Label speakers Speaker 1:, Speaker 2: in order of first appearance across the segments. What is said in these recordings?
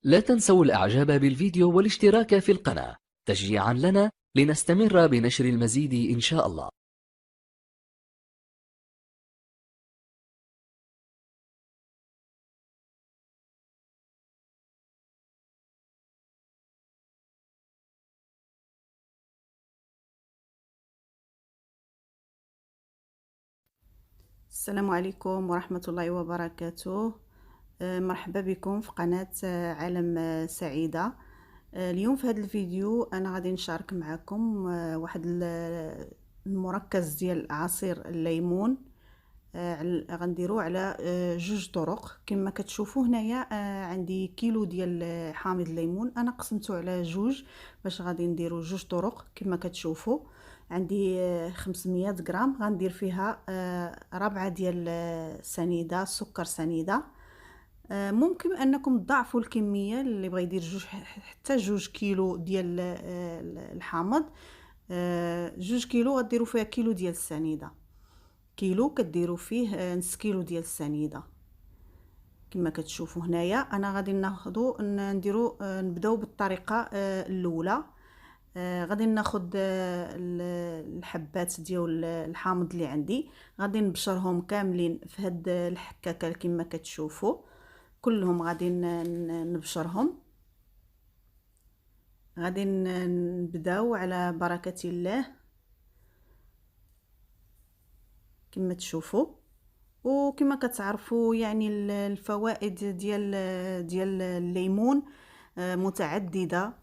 Speaker 1: لا تنسوا الإعجاب بالفيديو والاشتراك في القناة تشجيعا لنا لنستمر بنشر المزيد إن شاء الله.
Speaker 2: السلام عليكم ورحمة الله وبركاته. مرحبا بكم في قناة عالم سعيدة. اليوم في هذا الفيديو أنا غادي نشارك معكم واحد المركز ديال عصير الليمون. غنديروه على جوج طرق. كما كتشوفوا هنايا عندي كيلو ديال حامض الليمون، انا قسمته على جوج باش غادي نديرو جوج طرق. كما كتشوفوا عندي 500 غرام، غندير فيها ربعة ديال سنيده سكر سنيده. ممكن انكم تضاعفوا الكميه اللي بغى يدير جوج، حتى جوج كيلو ديال الحامض. جوج كيلو غديروا فيها كيلو ديال السنيده. كيلو كديروا فيه نص كيلو ديال السنيده. كما كتشوفوا هنايا انا غادي نديرو نبداو بالطريقه الاولى. غادي ناخذ الحبات ديال الحامض اللي عندي، غادي نبشرهم كاملين في هاد الحكاكه كما كتشوفوا. كلهم غادي نبشرهم. غادي نبداو على بركه الله كما تشوفوا. وكما كتعرفوا يعني الفوائد ديال الليمون متعدده.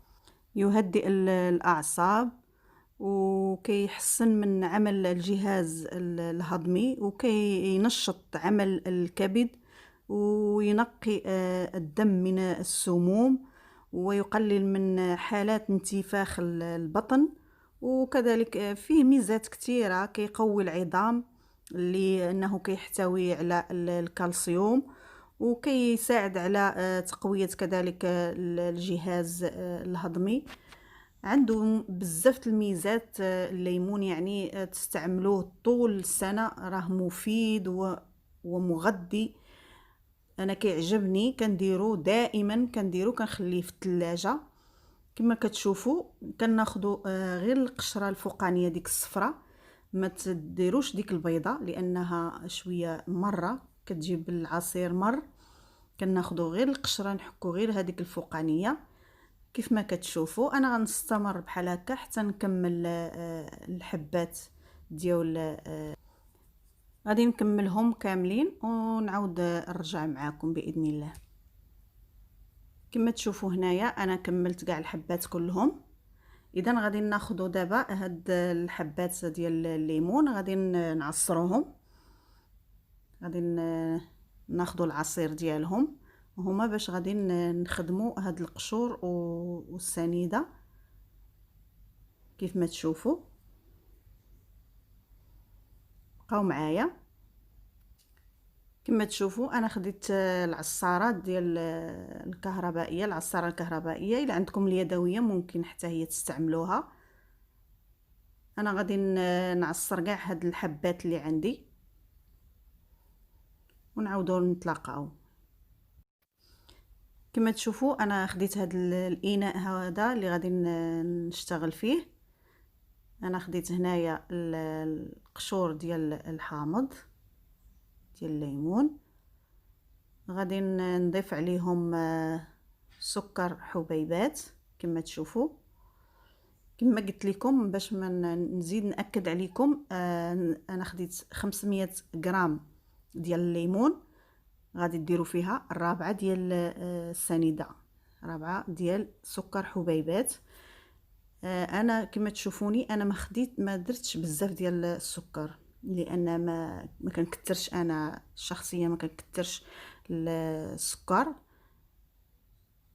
Speaker 2: يهدئ الاعصاب، وكيحسن من عمل الجهاز الهضمي، وكينشط عمل الكبد، وينقي الدم من السموم، ويقلل من حالات انتفاخ البطن. وكذلك فيه ميزات كثيره، كيقوي العظام لانه كيحتوي على الكالسيوم، وكيساعد على تقويه كذلك الجهاز الهضمي. عنده بزاف الميزات الليمون، يعني تستعملوه طول السنه، راه مفيد ومغذي. انا كيعجبني كنديرو دائما، كنخليه في الثلاجه. كما كتشوفوا كناخذوا غير القشره الفوقانيه ديك الصفراء، ما تديروش ديك البيضه لانها شويه مره كتجيب العصير مر. كناخذوا غير القشره، نحكوا غير هذيك الفوقانيه. كيف ما كتشوفوا انا غنستمر بحال هكا حتى نكمل الحبات ديال غادي نكملهم كاملين ونعاود نرجع معاكم باذن الله. كما تشوفوا هنايا انا كملت كاع الحبات كلهم. اذا غادي ناخذوا دابا هاد الحبات ديال الليمون، غادي نعصروهم. غادي ناخذوا العصير ديالهم هما باش غادي نخدموا هاد القشور والسنيده. كيف ما تشوفوا بقاو معايا. كما تشوفوا انا خديت العصاره ديال الكهربائيه، العصاره الكهربائيه. الا عندكم اليدويه ممكن حتى هي تستعملوها. انا غادي نعصر كاع هاد الحبات اللي عندي ونعاودوا نتلاقاو. كما تشوفوا انا خديت هاد الاناء هذا اللي غادي نشتغل فيه. انا خديت هنايا القشور ديال الحامض ديال الليمون، غادي نضيف عليهم سكر حبيبات كما تشوفوا. كما قلت لكم باش ما نزيد ناكد عليكم، انا خديت 500 غرام ديال الليمون، غادي ديروا فيها الرابعه ديال السنيده، رابعه ديال سكر حبيبات. انا كما تشوفوني انا ما درتش بزاف ديال السكر، لان ما كنكثرش، انا شخصيا ما كنكثرش السكر.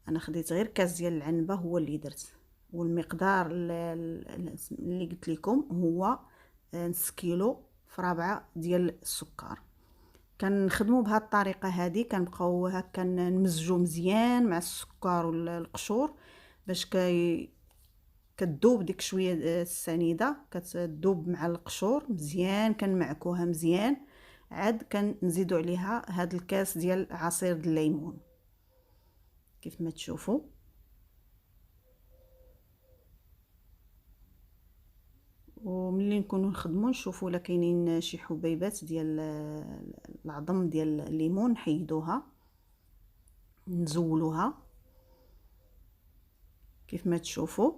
Speaker 2: انا خديت غير كاس ديال العنبه هو اللي درت، والمقدار اللي قلت لكم هو نص كيلو في ربعة ديال السكر. كنخدموا بهذه الطريقه هذه، كنبقاو هكا نمزجوا مزيان مع السكر والقشور باش كتذوب ديك شويه السنيده، كتذوب مع القشور مزيان. كنمعكوها مزيان، عاد كنزيدوا عليها هذا الكاس ديال عصير الليمون كيف ما تشوفوا. وملي نكونوا نخدموا نشوفوا لا كاينين شي حبيبات ديال العظم ديال الليمون نحيدوها نزولوها كيف ما تشوفوا.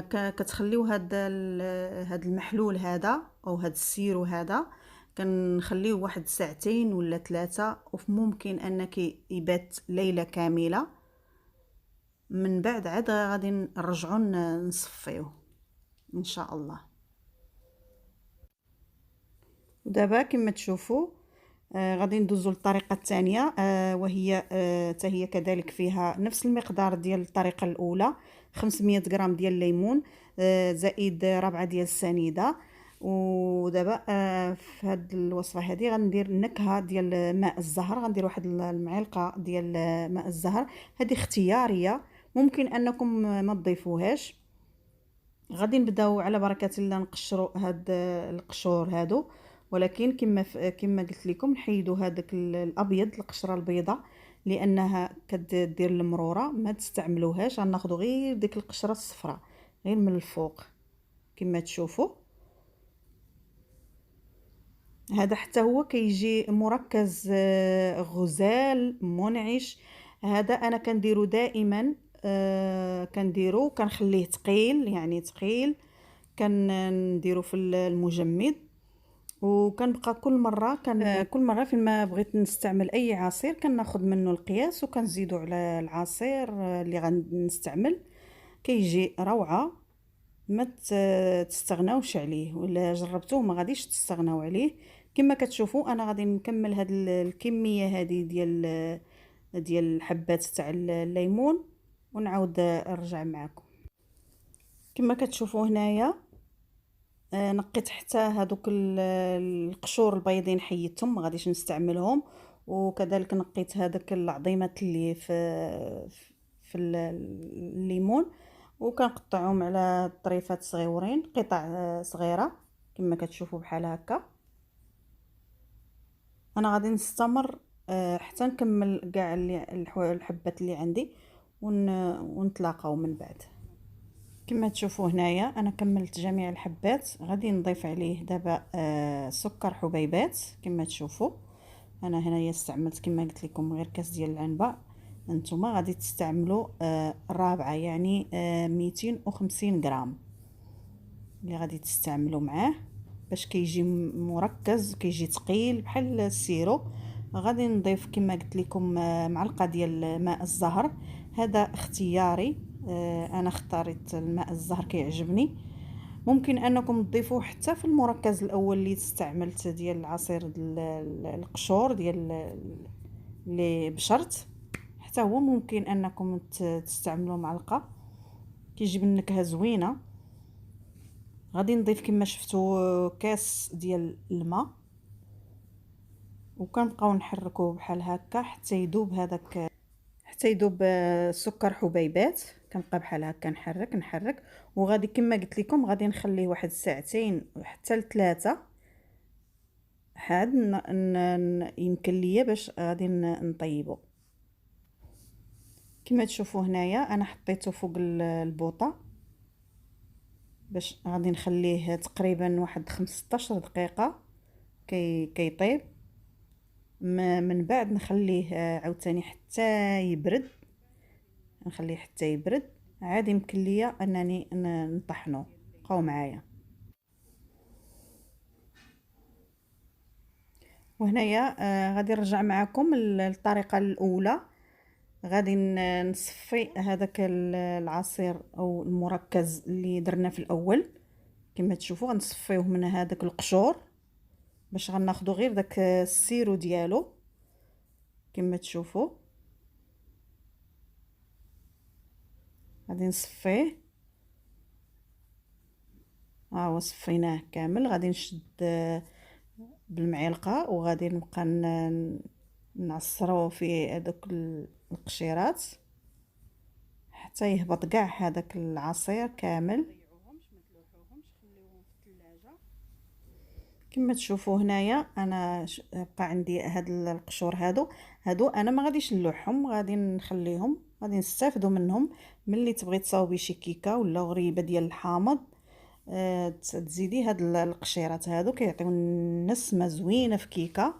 Speaker 2: كتخليو هاد المحلول هذا او هاد السيرو هذا كنخليه واحد ساعتين ولا 3، وممكن انك يبات ليله كامله. من بعد عاد غادي نرجعوا نصفيوه ان شاء الله. ودابا كما تشوفوا غادي ندوزو للطريقه الثانيه، وهي حتى هي كذلك فيها نفس المقدار ديال الطريقه الاولى، 500 غرام ديال الليمون زائد 4 ديال السنيده. ودابا في هذه الوصفه هذه غندير النكهه ديال ماء الزهر، غندير واحد المعلقه ديال ماء الزهر. هذه اختياريه، ممكن انكم ما تضيفوهاش. غادي نبداو على بركه الله نقشروا هاد القشور هادو، ولكن كما قلت لكم نحيدوا هذاك الابيض، القشره البيضاء، لانها كدير المروره، ما تستعملوهاش. غناخذوا غير ديك القشره الصفراء غير من الفوق كما تشوفوا. هذا حتى هو كيجي مركز غزال منعش. هذا انا كنديرو دائما، كنديرو كنخليه ثقيل، يعني ثقيل، كنديرو في المجمد. وكنبقى كل مره فين ما بغيت نستعمل اي عصير كناخذ منه القياس وكنزيدو على العصير اللي غنستعمل. كيجي روعه، ما تستغناوش عليه، ولا جربتوه ما غاديش تستغناو عليه. كما كتشوفوا انا غادي نكمل هاد الكميه هذه ديال الحبات تاع الليمون ونعاود نرجع معكم. كما كتشوفوا هنايا نقيت حتى هذوك القشور البيضين حيدتهم، ما غاديش نستعملهم. وكذلك نقيت هذاك العظيمات اللي في الليمون، وكنقطعهم على طريفات صغيورين، قطع صغيره كما كتشوفوا بحال هكا. انا غادي نستمر حتى نكمل كاع الحبات اللي عندي ونتلاقاو من بعد. كما تشوفوا هنايا انا كملت جميع الحبات. غادي نضيف عليه دابا سكر حبيبات. كما تشوفوا انا هنايا استعملت كما قلت لكم غير كاس ديال العنبه، انتما غادي تستعملوا الرابعه، يعني 250 غرام اللي غادي تستعملوا معاه باش كيجي مركز، كيجي ثقيل بحال السيرو. غادي نضيف كما قلت لكم معلقه ديال ماء الزهر. هذا اختياري، انا اختاريت الماء الزهر كيعجبني. ممكن انكم تضيفوه حتى في المركز الاول اللي استعملت ديال العصير القشور ديال اللي بشرت، حتى هو ممكن انكم تستعملوا معلقه، كيجيب النكهه زوينه. غادي نضيف كما شفتوا كاس ديال الماء، وكنبقاو نحركوه بحال هكا حتى يذوب هذاك، حتى يذوب سكر حبيبات. كنبقى بحال هكا نحرك. وغادي كما قلت لكم غادي نخليه واحد ساعتين حتى ل3 حاد يمكن ليا باش غادي نطيبه. كما تشوفوا هنايا انا حطيته فوق البوطه باش غادي نخليه تقريبا واحد 15 دقيقه كيطيب. من بعد نخليه عاوتاني حتى يبرد، نخليه حتى يبرد عاد يمكن ليا انني نطحنو. بقاو معايا. وهنايا غادي نرجع معكم الطريقه الاولى. غادي نصفي هذاك العصير او المركز اللي درنا في الاول. كما تشوفوا غنصفيوه من هذاك القشور باش غناخذوا غير داك السيرو ديالو. كما تشوفوا غادي نصفيه، ها هو صفيناه كامل. غادي نشد بالمعلقه وغادي نبقى نعصروا في هذوك القشيرات حتى يهبط كاع هذاك العصير كامل. كما تشوفوا هنايا انا بقى عندي هاد القشور هادو انا ما غاديش نلوحهم، غادي نخليهم غادي نستافدوا منهم. ملي تبغي تصاوبي شي كيكه ولا غريبه ديال الحامض، تزيدي هاد القشيرات هادو كيعطيو نسمه زوينه في كيكه،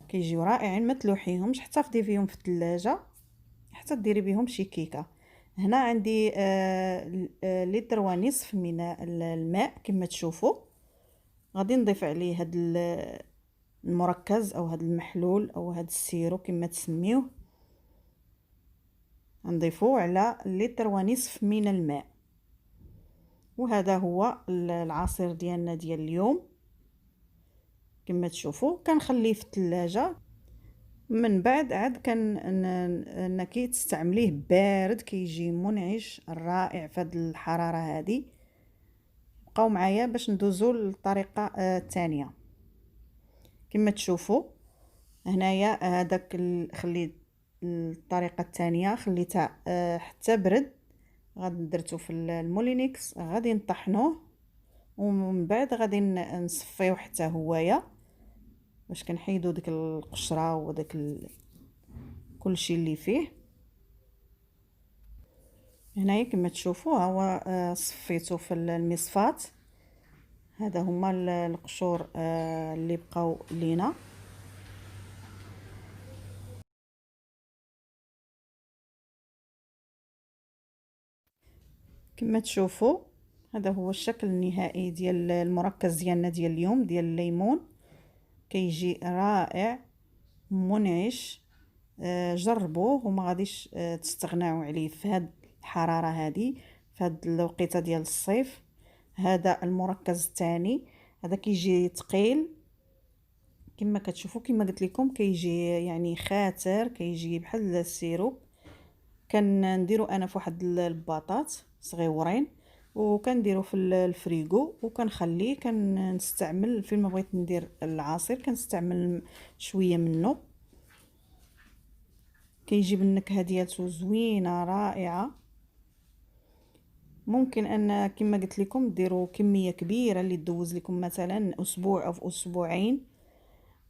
Speaker 2: كيجيو رائعين. ما تلوحيهمش حتى تضيفي فيهم في الثلاجه حتى ديري بهم شي كيكه. هنا عندي لتر ونصف من الماء كما تشوفوا. غادي نضيف عليه هاد المركز او هاد المحلول او هاد السيرو كما تسميوه، نضيفوه على لتر ونصف من الماء. وهذا هو العصير ديالنا ديال اليوم كما تشوفوا. كنخليه في الثلاجه، من بعد عاد انك تستعمليه بارد كيجي منعش رائع في هذه الحراره هذه. بقاو معايا باش ندوزو للطريقه الثانيه. كما تشوفوا هنايا هذاك خليت الطريقه الثانيه خليتها حتى برد. غادي درتو في المولينيكس، غادي نطحنوه ومن بعد غادي نصفيو حتى هوايا باش كنحيدو ديك القشره وداك كلشي اللي فيه. هنايا كما تشوفوا هو صفيته في المصفاة. هذا هما القشور اللي بقاو لينا. كما تشوفوا هذا هو الشكل النهائي ديال المركز ديالنا ديال اليوم ديال الليمون. كيجي رائع منعش. جربوه وما غاديش تستغناو عليه في هاد الحراره هذه، في هاد الوقيته ديال الصيف. هذا المركز الثاني، هذا كيجي ثقيل كما كتشوفوا. كما قلت لكم كيجي يعني خاتر، كيجي بحال السيروب. كنديرو انا في واحد الباطات صغيورين وكنديرو في الفريغو وكنخليه. كنستعمل فين ما بغيت ندير العصير كنستعمل شويه منه. كيجي بالنكهه ديالته زوينه رائعه. ممكن ان كما قلت لكم ديروا كميه كبيره اللي تدوز لكم مثلا اسبوع او اسبوعين،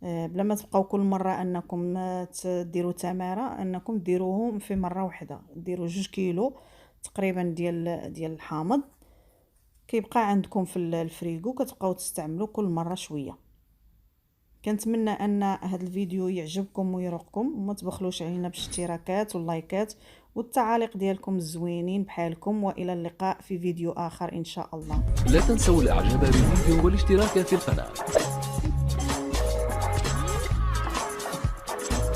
Speaker 2: بلا ما تبقاو كل مره انكم تديروا تماره انكم ديروهم في مره واحده. ديروا 2 كيلو تقريبا ديال الحامض، كيبقى عندكم في الفريغو كتبقاو تستعملوا كل مره شويه. كنتمنى ان هذا الفيديو يعجبكم ويرقكم، وما تبخلوش علينا بالاشتراكات واللايكات والتعاليق ديالكم الزوينين بحالكم. والى اللقاء في فيديو اخر ان شاء الله.
Speaker 1: لا تنسوا الاعجاب بالفيديو والاشتراك في القناة.